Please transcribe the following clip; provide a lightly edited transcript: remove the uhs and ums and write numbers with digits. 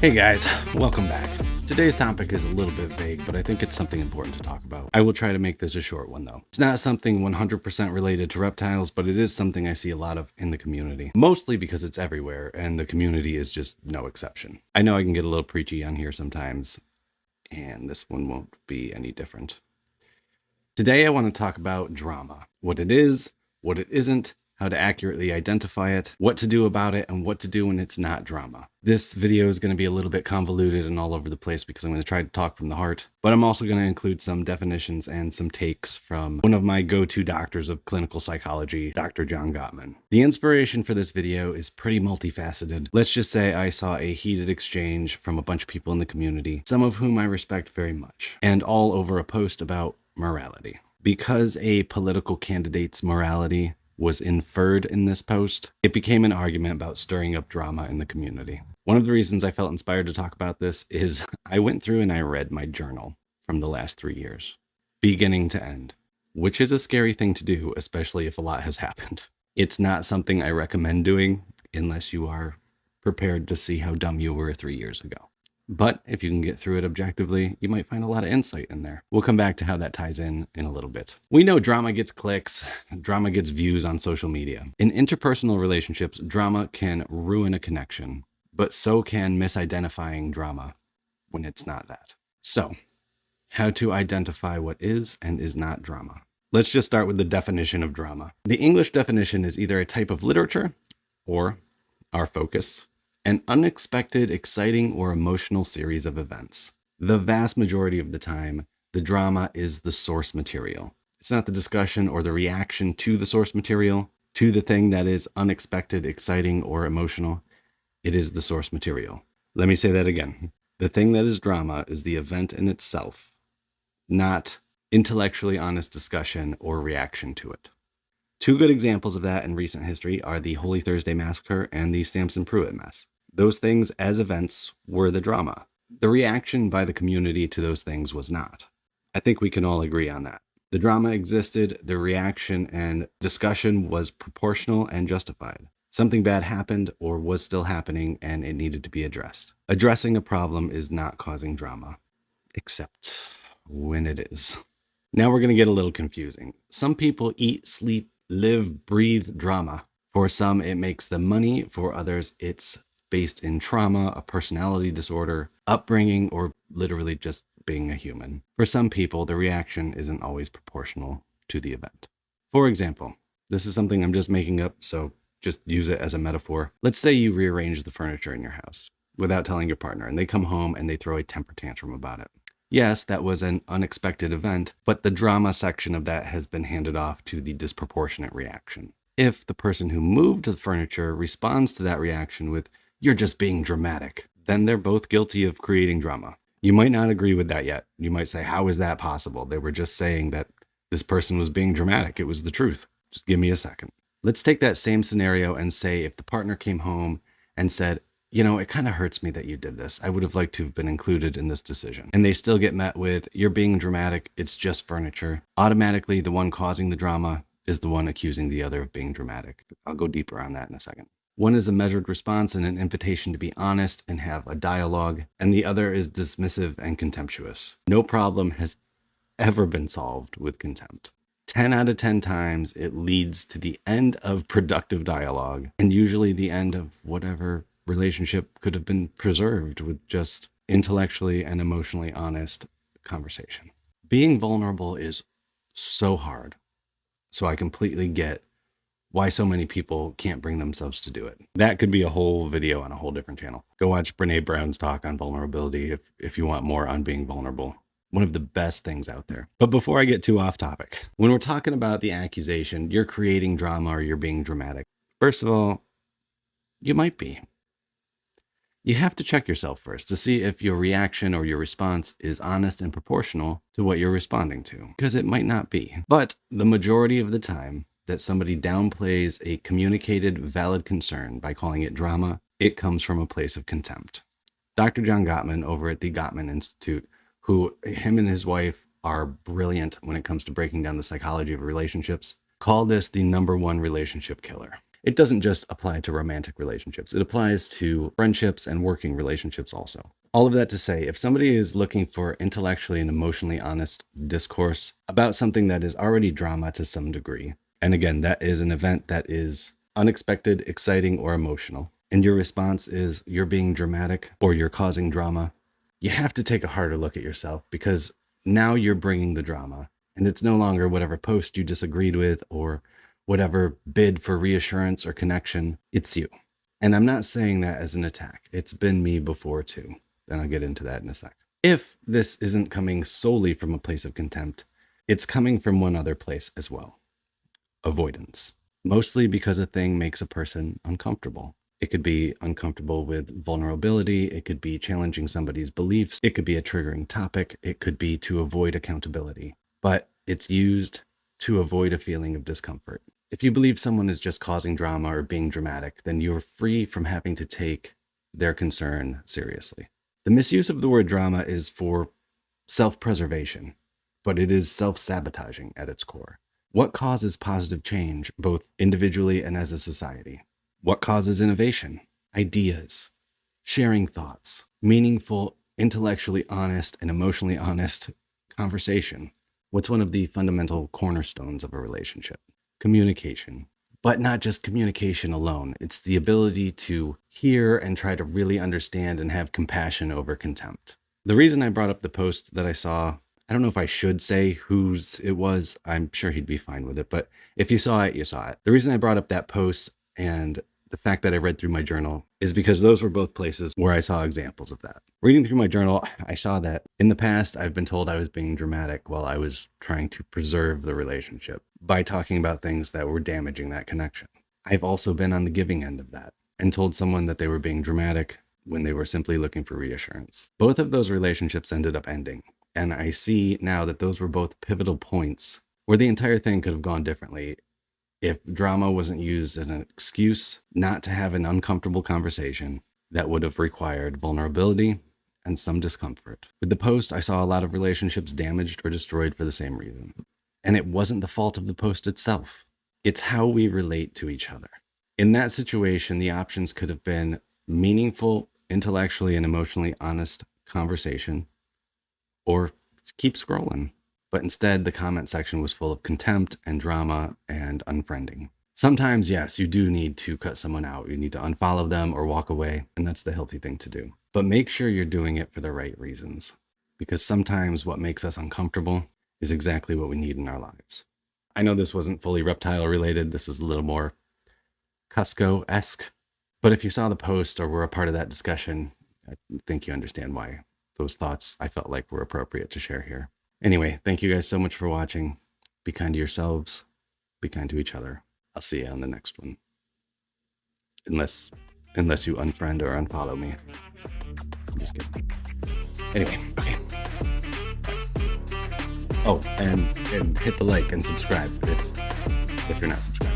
Hey guys, welcome back. Today's topic is a little bit vague, but I think it's something important to talk about. I will try to make this a short one though. It's not something 100% related to reptiles, but it is something I see a lot of in the community. Mostly because it's everywhere, and the community is just no exception. I know I can get a little preachy on here sometimes, and this one won't be any different. Today I want to talk about drama. What it is, what it isn't, how to accurately identify it, what to do about it, and what to do when it's not drama. This video is going to be a little bit convoluted and all over the place because I'm going to try to talk from the heart, but I'm also going to include some definitions and some takes from one of my go-to doctors of clinical psychology, Dr. John Gottman. The inspiration for this video is pretty multifaceted. Let's just say I saw a heated exchange from a bunch of people in the community, some of whom I respect very much, and all over a post about morality. Because a political candidate's morality was inferred in this post, it became an argument about stirring up drama in the community. One of the reasons I felt inspired to talk about this is I went through and I read my journal from the last 3 years, beginning to end, which is a scary thing to do, especially if a lot has happened. It's not something I recommend doing unless you are prepared to see how dumb you were 3 years ago. But if you can get through it objectively, you might find a lot of insight in there. We'll come back to how that ties in a little bit. We know drama gets clicks, drama gets views on social media. In interpersonal relationships, drama can ruin a connection, but so can misidentifying drama when it's not that. So, how to identify what is and is not drama. Let's just start with the definition of drama. The English definition is either a type of literature or our focus, an unexpected, exciting, or emotional series of events. The vast majority of the time, the drama is the source material. It's not the discussion or the reaction to the source material, to the thing that is unexpected, exciting, or emotional. It is the source material. Let me say that again. The thing that is drama is the event in itself, not intellectually honest discussion or reaction to it. Two good examples of that in recent history are the Holy Thursday Massacre and the Samson Pruitt mess. Those things as events were the drama. The reaction by the community to those things was not. I think we can all agree on that. The drama existed, the reaction and discussion was proportional and justified. Something bad happened or was still happening and it needed to be addressed. Addressing a problem is not causing drama, except when it is. Now we're going to get a little confusing. Some people eat, sleep, live, breathe drama. For some, it makes them money. For others, it's based in trauma, a personality disorder, upbringing, or literally just being a human. For some people, the reaction isn't always proportional to the event. For example, this is something I'm just making up, so just use it as a metaphor. Let's say you rearrange the furniture in your house without telling your partner, and they come home and they throw a temper tantrum about it. Yes, that was an unexpected event, but the drama section of that has been handed off to the disproportionate reaction. If the person who moved the furniture responds to that reaction with, "You're just being dramatic," then they're both guilty of creating drama. You might not agree with that yet. You might say, how is that possible? They were just saying that this person was being dramatic. It was the truth. Just give me a second. Let's take that same scenario and say if the partner came home and said, it kind of hurts me that you did this. I would have liked to have been included in this decision. And they still get met with, "You're being dramatic. It's just furniture." Automatically, the one causing the drama is the one accusing the other of being dramatic. I'll go deeper on that in a second. One is a measured response and an invitation to be honest and have a dialogue, and the other is dismissive and contemptuous. No problem has ever been solved with contempt. 10 out of 10 times, it leads to the end of productive dialogue, and usually the end of whatever relationship could have been preserved with just intellectually and emotionally honest conversation. Being vulnerable is so hard, so I completely get why so many people can't bring themselves to do it. That could be a whole video on a whole different channel. Go watch Brene Brown's talk on vulnerability if you want more on being vulnerable. One of the best things out there. But before I get too off topic, when we're talking about the accusation, you're creating drama or you're being dramatic. First of all, you might be. You have to check yourself first to see if your reaction or your response is honest and proportional to what you're responding to, because it might not be. But the majority of the time that somebody downplays a communicated valid concern by calling it drama, it comes from a place of contempt. Dr. John Gottman over at the Gottman Institute, him and his wife are brilliant when it comes to breaking down the psychology of relationships, Call this the #1 relationship killer. It doesn't just apply to romantic relationships. It applies to friendships and working relationships also. All of that to say, if somebody is looking for intellectually and emotionally honest discourse about something that is already drama to some degree, and again, that is an event that is unexpected, exciting, or emotional, and your response is you're being dramatic or you're causing drama, you have to take a harder look at yourself, because now you're bringing the drama, and it's no longer whatever post you disagreed with or whatever bid for reassurance or connection. It's you. And I'm not saying that as an attack. It's been me before too. And I'll get into that in a sec. If this isn't coming solely from a place of contempt, it's coming from one other place as well. Avoidance. Mostly because a thing makes a person uncomfortable. It could be uncomfortable with vulnerability. It could be challenging somebody's beliefs. It could be a triggering topic. It could be to avoid accountability. But it's used to avoid a feeling of discomfort. If you believe someone is just causing drama or being dramatic, then you're free from having to take their concern seriously. The misuse of the word drama is for self-preservation, but it is self-sabotaging at its core. What causes positive change, both individually and as a society? What causes innovation? Ideas, sharing thoughts, meaningful, intellectually honest, and emotionally honest conversation. What's one of the fundamental cornerstones of a relationship? Communication. But not just communication alone. It's the ability to hear and try to really understand and have compassion over contempt. The reason I brought up the post that I saw, I don't know if I should say whose it was. I'm sure he'd be fine with it, but if you saw it, you saw it. The reason I brought up that post and the fact that I read through my journal is because those were both places where I saw examples of that. Reading through my journal, I saw that in the past, I've been told I was being dramatic while I was trying to preserve the relationship by talking about things that were damaging that connection. I've also been on the giving end of that and told someone that they were being dramatic when they were simply looking for reassurance. Both of those relationships ended up ending. And I see now that those were both pivotal points where the entire thing could have gone differently if drama wasn't used as an excuse not to have an uncomfortable conversation that would have required vulnerability and some discomfort. With the post, I saw a lot of relationships damaged or destroyed for the same reason. And it wasn't the fault of the post itself. It's how we relate to each other. In that situation, the options could have been meaningful, intellectually and emotionally honest conversation, or keep scrolling. But instead, the comment section was full of contempt and drama and unfriending. Sometimes, yes, you do need to cut someone out. You need to unfollow them or walk away, and that's the healthy thing to do. But make sure you're doing it for the right reasons, because sometimes what makes us uncomfortable is exactly what we need in our lives. I know this wasn't fully reptile related. This was a little more Cusco-esque. But if you saw the post or were a part of that discussion, I think you understand why those thoughts I felt like were appropriate to share here. Anyway, thank you guys so much for watching. Be kind to yourselves. Be kind to each other. I'll see you on the next one. Unless you unfriend or unfollow me. I'm just kidding. Anyway, okay. Oh, and hit the like and subscribe if you're not subscribed.